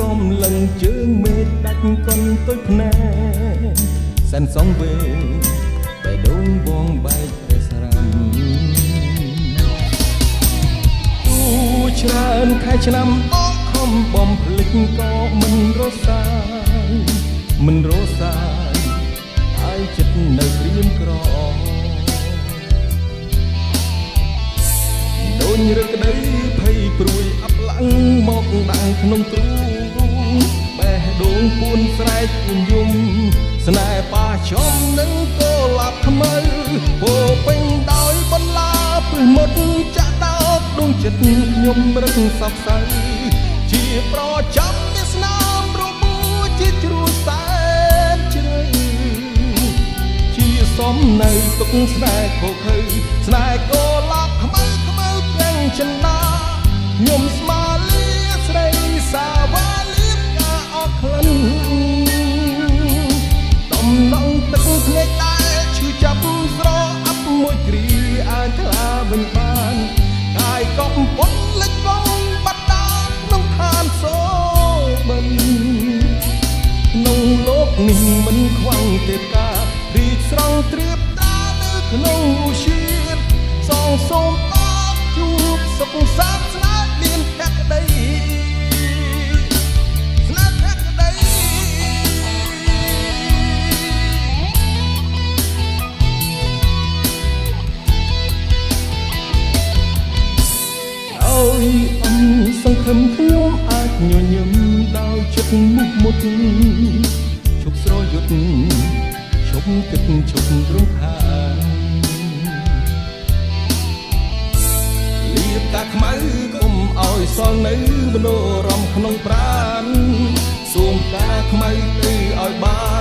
សំលឹងជើងមេដាច់កុនទុយភ្នែសែនសងវេបេះដូងបងបែកតែស្រាំទូច្រើនខែឆ្នាំអកខំបំភ្លេចក៏មិនរសាយមិនរសាយហើយចិត្តនៅព្រៀមក្រដូចរឹកក្តីភ័យព្រួយអាប់ឡើងមកដាំងក្នុងទ្រូងបេះដូងពួនស្រែកយំស្នេហ៍ប៉ះចំនឹងកូលាបថ្មីពោពេញដោយបន្លាព្រឹសមុតចាក់ដោតដួងចិត្តខ្ញុំរឹកសោកសៅជាប្រចាំវាស្នាមរបួសជាជ្រួសសែនជ្រៅជាសំនៅទុកស្នេហ៍ខុសខើស្នេហ៍កូលាបថ្មីទាំងចិន្តាខ្ញុំស្មាលាស្រីសាវ៉ាលៀបការអស់ក្លិនដំណងទឹកភ្នែកដែលឈឺចាប់ស្រអាប់មួយគ្រាអាចថ្លាវិញបានកាយកំពុនលិចវងបាត់ដានក្នុងឋានសូបិនក្នុងលោកនេះមិនខ្វាំងទេការរីកស្រង់ត្រៀបតានៅក្នុងជាតិសងសូមជួបសុខសាន្តស្នេហ៍មានភក្តីស្នេហ៍ភក្តីឲ្យអំសង្ឃឹមខ្ញុំអាចញញឹមដោយចិត្តមុខមុតឈប់ស្រយុទ្ធឈប់គិតឈប់រំខានតាខ្មៅកុំឲ្យសល់នៅមនោរម្យក្នុងប្រាណសូមតាខ្មៅទៅឲ្យបាន